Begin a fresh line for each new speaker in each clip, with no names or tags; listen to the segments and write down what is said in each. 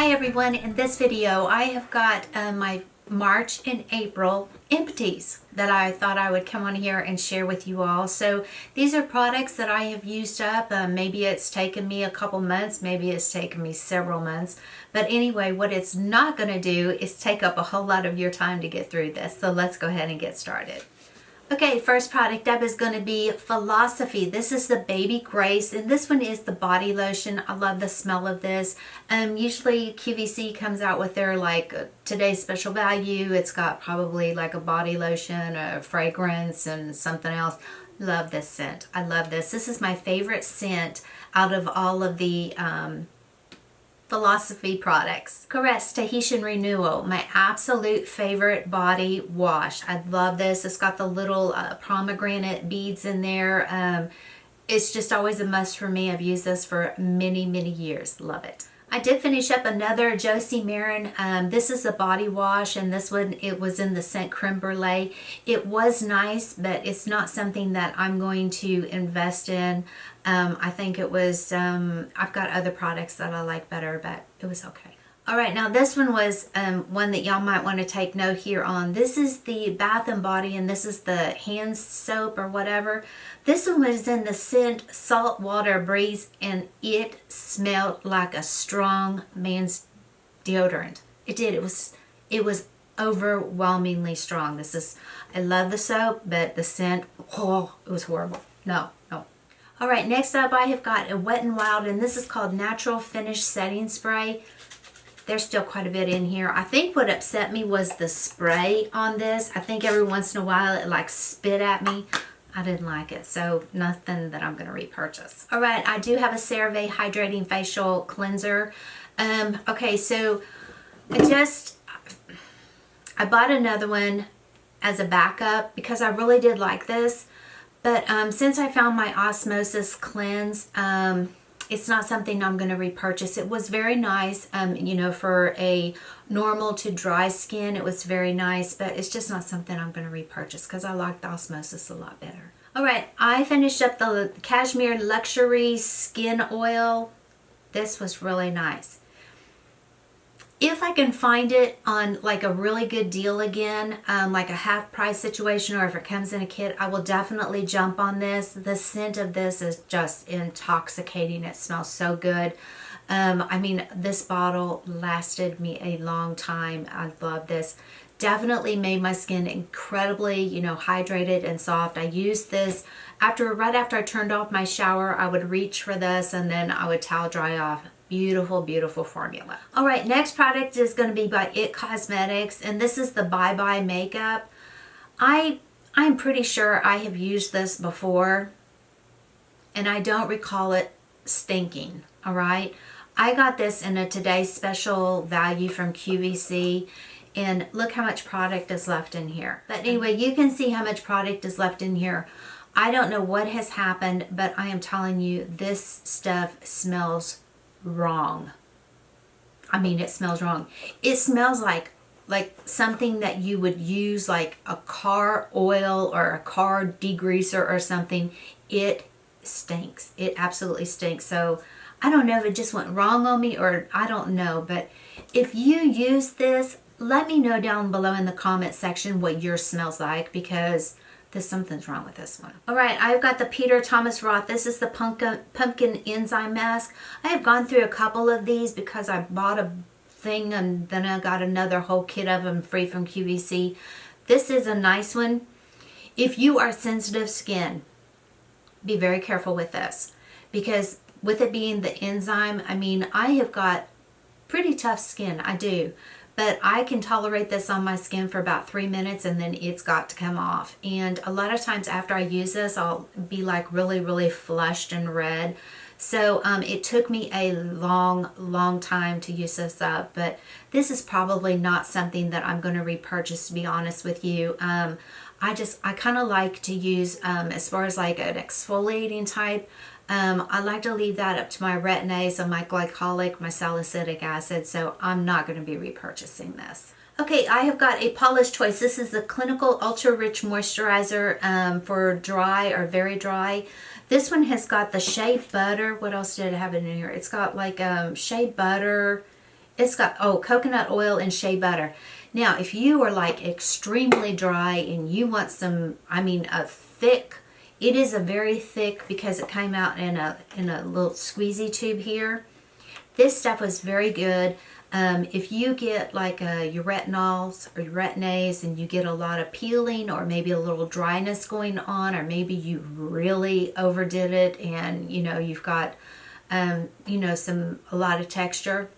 Hi everyone, in this video I have got my March and April empties that I thought I would come on here and share with you all. So these are products that I have used up. Maybe it's taken me a couple months, maybe it's taken me several months. But anyway, what it's not going to do is take up a whole lot of your time to get through this. So let's go ahead and get started. Okay, first product up is going to be Philosophy. This is the Baby Grace, and this one is the body lotion. I love the smell of this. Usually QVC comes out with their today's special value. It's got probably like a body lotion, a fragrance, and something else. Love this scent. I love this. This is my favorite scent out of all of the Philosophy products. Caress Tahitian Renewal, my absolute favorite body wash. I love this. It's got the little pomegranate beads in there. It's just always a must for me. I've used this for many, many years. Love it. I did finish up another Josie Maran. This is a body wash, and this one, it was in the scent Creme Brulee. It was nice, but it's not something that I'm going to invest in. I think it was, I've got other products that I like better, but it was okay. All right, now this one was one that y'all might want to take note here on. This is the Bath & Body, and this is the hand soap or whatever. This one was in the scent Saltwater Breeze, and it smelled like a strong man's deodorant. It did. It was overwhelmingly strong. I love the soap, but the scent, oh, it was horrible. No. All right, next up I have got a Wet n Wild, and this is called Natural Finish Setting Spray. There's still quite a bit in here. I think what upset me was the spray on this. I think every once in a while it like spit at me. I didn't like it, so nothing that I'm going to repurchase. All right, I do have a CeraVe Hydrating Facial Cleanser. Okay, so I bought another one as a backup because I really did like this. But since I found my Osmosis Cleanse, it's not something I'm going to repurchase. It was very nice, you know, for a normal to dry skin. It was very nice, but it's just not something I'm going to repurchase because I like the Osmosis a lot better. All right, I finished up the Kashmere Luxury Skin Oil. This was really nice. If I can find it on like a really good deal again, like a half price situation, or if it comes in a kit, I will definitely jump on this. The scent of this is just intoxicating. It smells so good. I mean, this bottle lasted me a long time. I love this. Definitely made my skin incredibly, you know, hydrated and soft. I used this right after I turned off my shower. I would reach for this and then I would towel dry off. Beautiful, beautiful formula. All right, next product is going to be by IT Cosmetics, and this is the Bye Bye Makeup. I'm pretty sure I have used this before, and I don't recall it stinking. All right, I got this in a today's special value from QVC, and look how much product is left in here. But anyway, you can see how much product is left in here. I don't know what has happened, but I am telling you, this stuff smells wrong. I mean, it smells wrong. It smells like something that you would use like a car oil or a car degreaser or something. It stinks. It absolutely stinks. So I don't know if it just went wrong on me or I don't know, but if you use this, let me know down below in the comment section what yours smells like, because something's wrong with this one. All right, I've got the Peter Thomas Roth. This is the pumpkin enzyme mask. I have gone through a couple of these because I bought a thing and then I got another whole kit of them free from QVC. This is a nice one. If you are sensitive skin, be very careful with this, because with it being the enzyme, I mean, I have got pretty tough skin. I do. But I can tolerate this on my skin for about 3 minutes and then it's got to come off. And a lot of times after I use this, I'll be like really, really flushed and red. So it took me a long time to use this up. But this is probably not something that I'm going to repurchase, to be honest with you. I kind of like to use, as far as like an exfoliating type, I like to leave that up to my retin-A, my glycolic, my salicylic acid, so I'm not going to be repurchasing this. Okay, I have got a Paula's Choice. This is the Clinical Ultra Rich Moisturizer for dry or very dry. This one has got the shea butter. What else did it have in here? It's got like shea butter It's got, oh, coconut oil and shea butter. Now, if you are like extremely dry and you want some, I mean, a thick, it is a very thick because it came out in a little squeezy tube here. This stuff was very good. If you get like your retinols or your retin-A's and you get a lot of peeling or maybe a little dryness going on, or maybe you really overdid it and you know you've got you know, a lot of texture,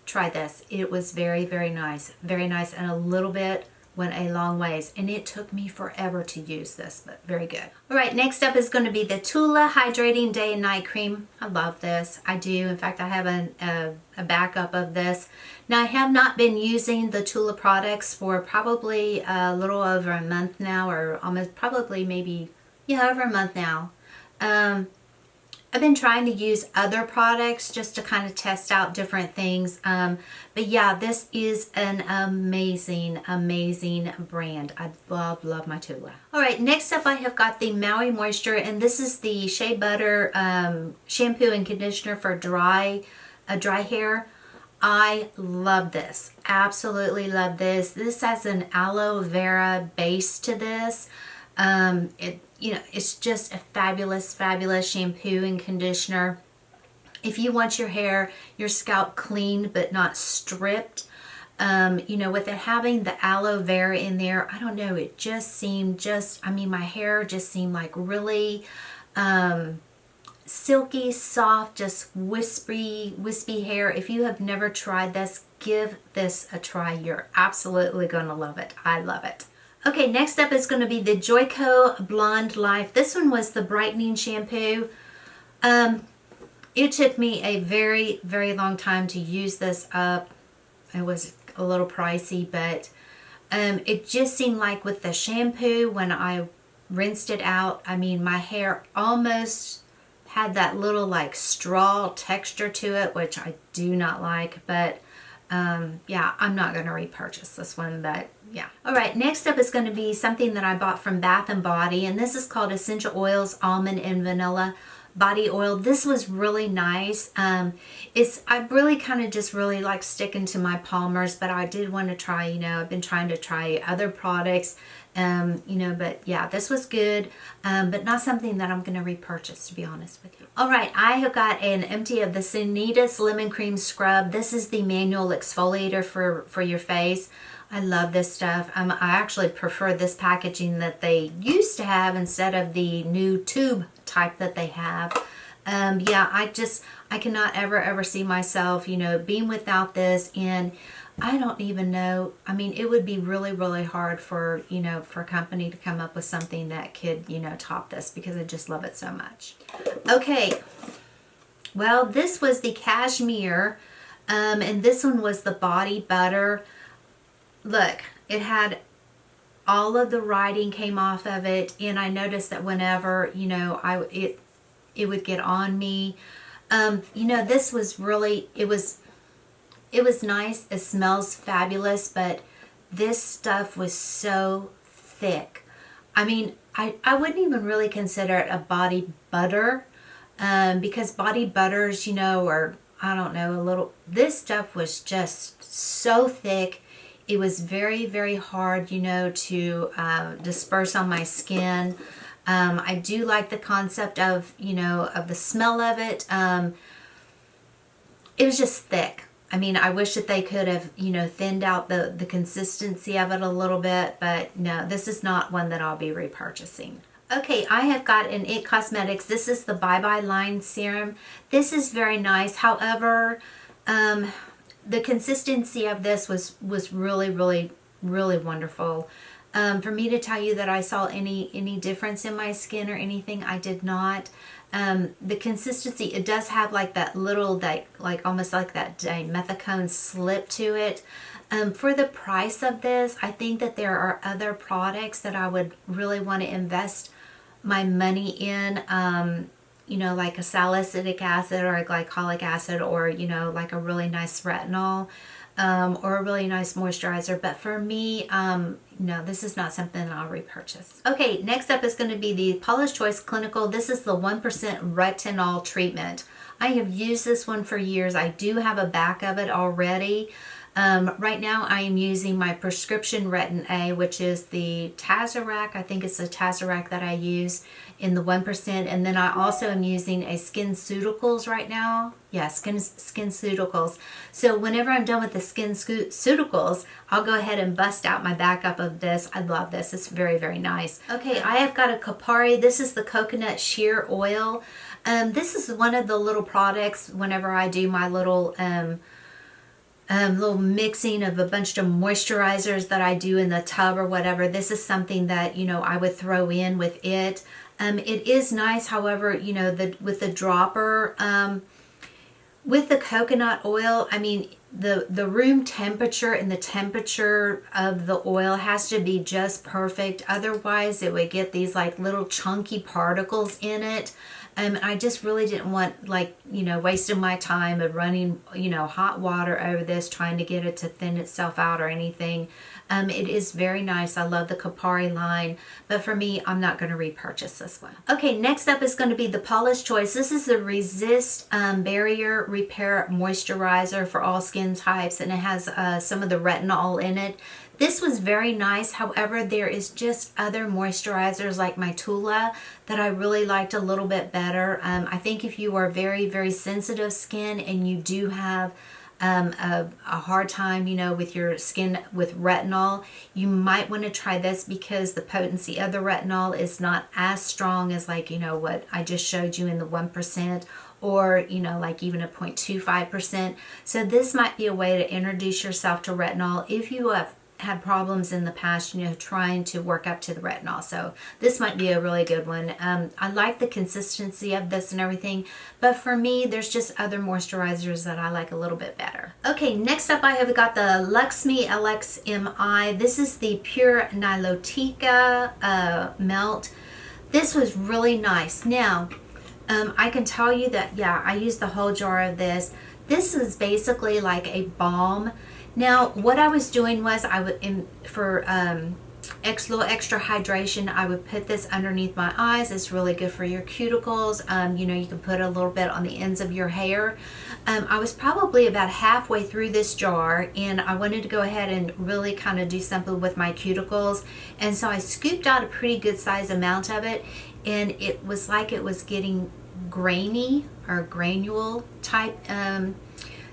try this. It was very, very nice, and a little bit went a long ways, and it took me forever to use this, but very good. All right, next up is going to be the Tula Hydrating Day and Night Cream. I love this. I do. In fact, I have a backup of this. Now, I have not been using the Tula products for probably a little over a month now, or almost probably maybe, yeah, over a month now. I've been trying to use other products just to kind of test out different things. But yeah, this is an amazing, amazing brand. I love, love my Tula. All right, next up I have got the Maui Moisture, and this is the Shea Butter shampoo and conditioner for dry hair. I love this. Absolutely love this. This has an aloe vera base to this. You know, it's just a fabulous, fabulous shampoo and conditioner. If you want your hair, your scalp clean but not stripped, you know, with it having the aloe vera in there, I don't know, it just seemed I mean, my hair just seemed like really silky, soft, just wispy hair. If you have never tried this, give this a try. You're absolutely going to love it. I love it. Okay, next up is going to be the Joico Blonde Life. This one was the brightening shampoo. It took me a very, very long time to use this up. It was a little pricey, but it just seemed like with the shampoo, when I rinsed it out, I mean, my hair almost had that little like straw texture to it, which I do not like, but yeah, I'm not going to repurchase this one, but yeah. All right, next up is going to be something that I bought from Bath & Body, and this is called Essential Oils Almond and Vanilla Body Oil. This was really nice. I really kind of just really like sticking to my Palmers, but I did want to try, you know, I've been trying to try other products, you know, but yeah, this was good, but not something that I'm going to repurchase, to be honest with you. All right, I have got an empty of the Sanitas Lemon Cream Scrub. This is the manual exfoliator for your face. I love this stuff. I actually prefer this packaging that they used to have instead of the new tube type that they have. Yeah, I cannot ever see myself, you know, being without this, and I don't even know. I mean, it would be really, really hard for, you know, for a company to come up with something that could, you know, top this, because I just love it so much. Okay, well, this was the Kashmere, and this one was the body butter. Look, it had all of the writing came off of it, and I noticed that whenever, you know, it would get on me. You know, this was really, it was nice. It smells fabulous, but this stuff was so thick. I mean, I wouldn't even really consider it a body butter, because body butters, you know, are, I don't know, a little, this stuff was just so thick. It was very, very hard, you know, to disperse on my skin. I do like the concept of, you know, of the smell of it. It was just thick. I mean, I wish that they could have, you know, thinned out the consistency of it a little bit, but no, this is not one that I'll be repurchasing. Okay, I have got an IT Cosmetics. This is the Bye Bye Line Serum. This is very nice. However, the consistency of this was really, really, really wonderful. For me to tell you that I saw any difference in my skin or anything, I did not. The consistency, it does have like that little, like almost like that dimethicone slip to it. For the price of this, I think that there are other products that I would really want to invest my money in. You know, like a salicylic acid or a glycolic acid, or, you know, like a really nice retinol. or a really nice moisturizer. But for me, no, this is not something I'll repurchase. Okay, next up is going to be the Paula's Choice Clinical. This is the 1% retinol treatment. I have used this one for years. I do have a back of it already. Right now I am using my prescription Retin A, which is the Tazarac. I think it's the Tazarac that I use in the 1%. And then I also am using a SkinCeuticals right now. Yeah, SkinCeuticals. So whenever I'm done with the SkinCeuticals, I'll go ahead and bust out my backup of this. I love this. It's very, very nice. Okay, I have got a Kopari. This is the Coconut Sheer Oil. This is one of the little products whenever I do my little little mixing of a bunch of moisturizers that I do in the tub or whatever. This is something that, you know, I would throw in with it. It is nice, however, you know, with the dropper, with the coconut oil, I mean, the room temperature and the temperature of the oil has to be just perfect. Otherwise, it would get these like little chunky particles in it. I just really didn't want, like, you know, wasting my time of running, you know, hot water over this, trying to get it to thin itself out or anything. It is very nice. I love the Kopari line, but for me, I'm not going to repurchase this one. Okay, next up is going to be the Paula's Choice. This is the Resist Barrier Repair Moisturizer for all skin types, and it has some of the retinol in it. This was very nice. However, there is just other moisturizers like my Tula that I really liked a little bit better. I think if you are very, very sensitive skin and you do have a hard time, you know, with your skin with retinol, you might want to try this because the potency of the retinol is not as strong as, like, you know, what I just showed you in the 1%. Or, you know, like even a 0.25%. So this might be a way to introduce yourself to retinol if you have had problems in the past, you know, trying to work up to the retinol. So this might be a really good one. I like the consistency of this and everything, but for me, there's just other moisturizers that I like a little bit better. Okay, next up I have got the Luxme LXMI. This is the Pure Nilotica Melt. This was really nice. Now, I can tell you that, yeah, I used the whole jar of this. This is basically like a balm. Now, what I was doing was I would, for little extra hydration, I would put this underneath my eyes. It's really good for your cuticles. You know, you can put a little bit on the ends of your hair. I was probably about halfway through this jar, and I wanted to go ahead and really kind of do something with my cuticles. And so I scooped out a pretty good size amount of it, and it was like it was getting grainy or granule type.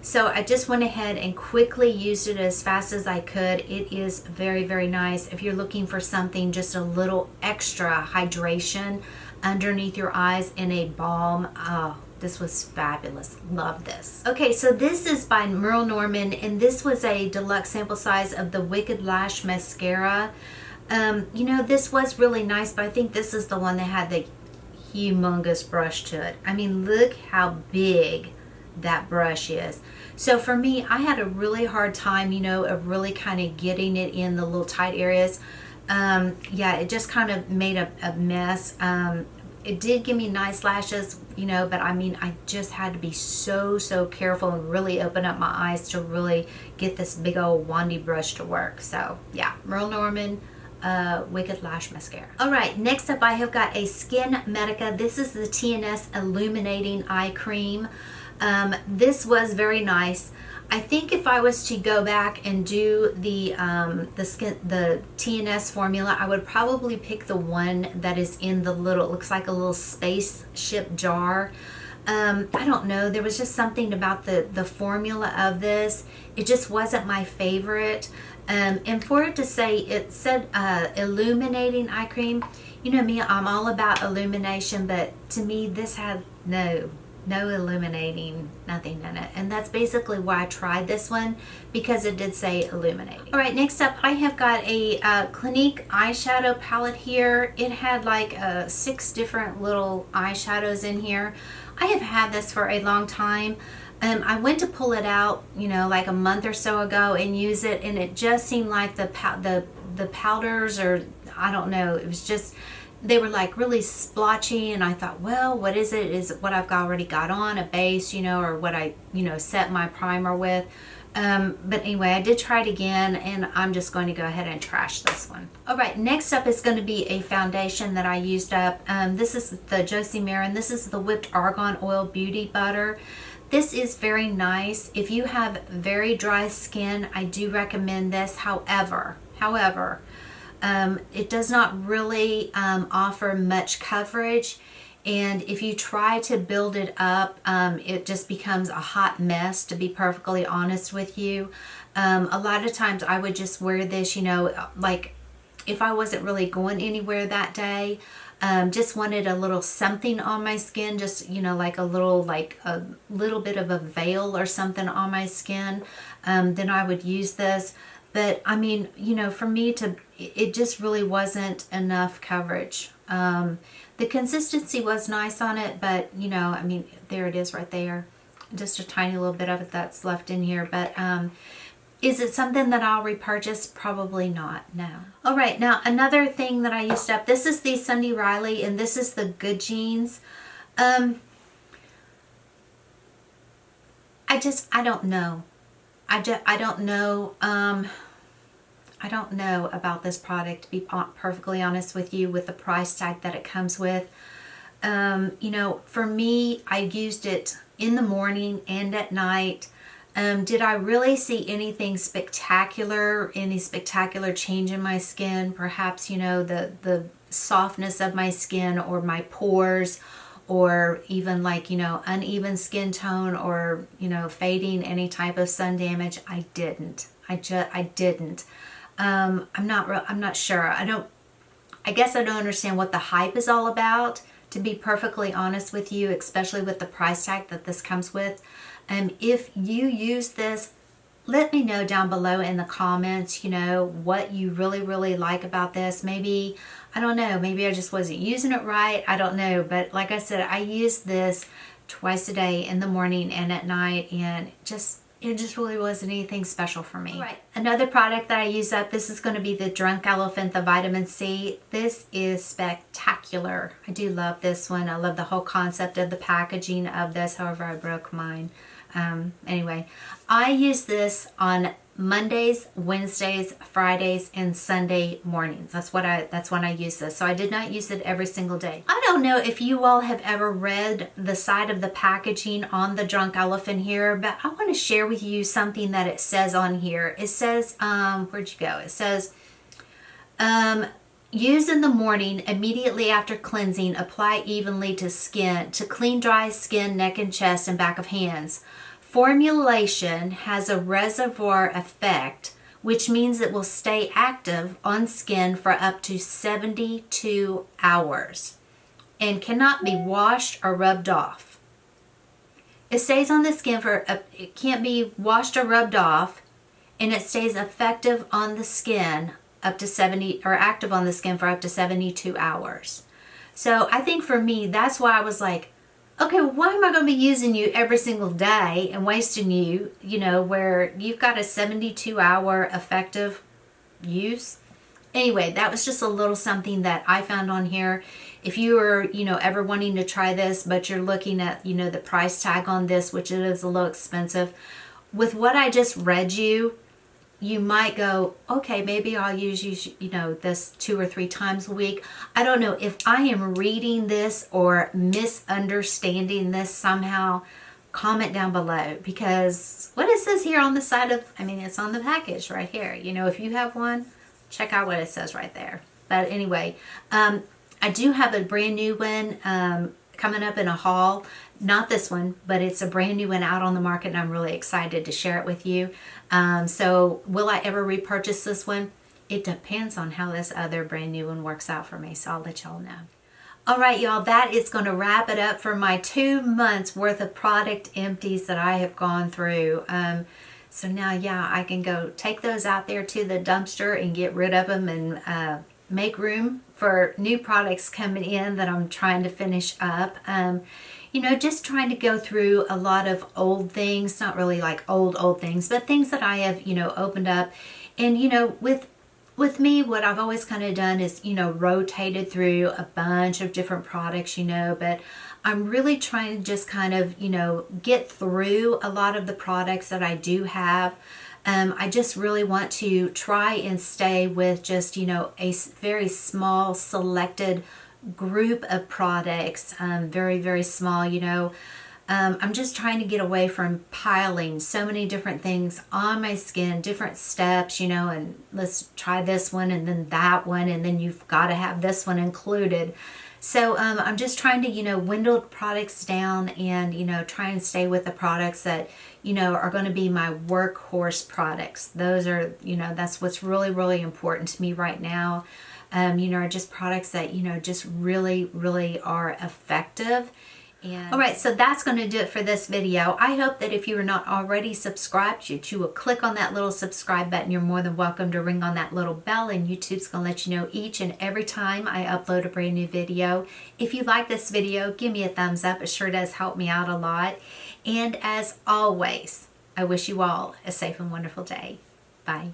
So I just went ahead and quickly used it as fast as I could. It is very, very nice. If you're looking for something, just a little extra hydration underneath your eyes in a balm, oh, this was fabulous. Love this. Okay, so this is by Merle Norman, and this was a deluxe sample size of the Wicked Lash Mascara. You know, this was really nice, but I think this is the one that had the humongous brush to it. I mean, look how big that brush is. So for me, I had a really hard time, you know, of really kind of getting it in the little tight areas. Yeah, it just kind of made a mess. It did give me nice lashes, you know, but I mean, I just had to be so careful and really open up my eyes to really get this big old wandy brush to work. So yeah, Merle Norman Wicked Lash Mascara. Alright, next up I have got a Skin Medica. This is the TNS Illuminating Eye Cream. This was very nice. I think if I was to go back and do the TNS formula, I would probably pick the one that is in the little, it looks like a little spaceship jar. I don't know, there was just something about the formula of this. It just wasn't my favorite. And for it to say, it said illuminating eye cream, you know me, I'm all about illumination, but to me this had no illuminating, nothing in it. And that's basically why I tried this one, because it did say illuminating. Alright, next up I have got a Clinique eyeshadow palette here. It had like 6 different little eyeshadows in here. I have had this for a long time. I went to pull it out, you know, like a month or so ago and use it, and it just seemed like the powders, or I don't know, it was just, they were like really splotchy, and I thought, well, what is it? Is it what I've already got on, a base, you know, or what I, you know, set my primer with? But anyway, I did try it again, and I'm just going to go ahead and trash this one. All right, next up is going to be a foundation that I used up. This is the Josie Marin. This is the Whipped Argan Oil Beauty Butter. This is very nice. If you have very dry skin, I do recommend this. However, it does not really offer much coverage. And if you try to build it up, it just becomes a hot mess, to be perfectly honest with you. A lot of times I would just wear this, you know, like if I wasn't really going anywhere that day, just wanted a little something on my skin, just, you know, like a little bit of a veil or something on my skin, then I would use this. But I mean, you know, for me it just really wasn't enough coverage. The consistency was nice on it, but you know, I mean, there it is right there. Just a tiny little bit of it that's left in here. But is it something that I'll repurchase? Probably not, no. All right, now another thing that I used up, this is the Sunday Riley, and this is the Good Jeans. I don't know. I don't know about this product, to be perfectly honest with you, with the price tag that it comes with. You know, for me, I used it in the morning and at night. Did I really see anything spectacular, any spectacular change in my skin? Perhaps, you know, the softness of my skin or my pores, or even like, you know, uneven skin tone, or, you know, fading, any type of sun damage. I didn't. I didn't. I'm not sure. I guess I don't understand what the hype is all about, to be perfectly honest with you, especially with the price tag that this comes with. If you use this, let me know down below in the comments, you know, what you really like about this. Maybe, I don't know, maybe I just wasn't using it right. I don't know. But like I said, I use this twice a day, in the morning and at night, and it just really wasn't anything special for me. All right, another product that I use up, this is going to be the Drunk Elephant, the Vitamin C. This is spectacular. I do love this one. I love the whole concept of the packaging of this. However, I broke mine. Anyway, I use this on Mondays, Wednesdays, Fridays, and Sunday mornings. That's when I use this. So I did not use it every single day. I don't know if you all have ever read the side of the packaging on the Drunk Elephant here, but I want to share with you something that it says on here. It says, where'd you go? It says, use in the morning immediately after cleansing. Apply evenly to skin, to clean dry skin, neck and chest, and back of hands. Formulation has a reservoir effect, which means it will stay active on skin for up to 72 hours and cannot be washed or rubbed off. It stays on the skin it can't be washed or rubbed off, and it stays effective on the skin up to active on the skin for up to 72 hours. So I think for me, that's why I was like, okay, why am I going to be using you every single day and wasting you, you know, where you've got a 72-hour effective use? Anyway, that was just a little something that I found on here. If you are, you know, ever wanting to try this, but you're looking at, you know, the price tag on this, which it is a little expensive, with what I just read you might go, okay, maybe I'll use you know, this 2 or 3 times a week. I don't know if I am reading this or misunderstanding this somehow. Comment down below, because what it says here on the side of, I mean, it's on the package right here. You know, if you have one, check out what it says right there. But anyway, I do have a brand new one coming up in a haul. Not this one, but it's a brand new one out on the market, and I'm really excited to share it with you. So will I ever repurchase this one? It depends on how this other brand new one works out for me, so I'll let y'all know. All right, y'all, that is going to wrap it up for my 2 months worth of product empties that I have gone through. So now, yeah, I can go take those out there to the dumpster and get rid of them, and make room for new products coming in that I'm trying to finish up. You know, just trying to go through a lot of old things, not really like old things, but things that I have, you know, opened up. And, you know, with with me, what I've always kind of done is, you know, rotated through a bunch of different products, you know, but I'm really trying to just kind of, you know, get through a lot of the products that I do have. I just really want to try and stay with just, you know, a very small selected group of products, very, very small, you know. I'm just trying to get away from piling so many different things on my skin, different steps, you know, and let's try this one and then that one, and then you've got to have this one included. So I'm just trying to, you know, dwindle products down and, you know, try and stay with the products that, you know, are going to be my workhorse products. Those are, you know, that's what's really, really important to me right now. You know, are just products that, you know, just really, really are effective. And all right, so that's going to do it for this video. I hope that if you are not already subscribed, you will click on that little subscribe button. You're more than welcome to ring on that little bell, and YouTube's going to let you know each and every time I upload a brand new video. If you like this video, give me a thumbs up. It sure does help me out a lot. And as always, I wish you all a safe and wonderful day. Bye.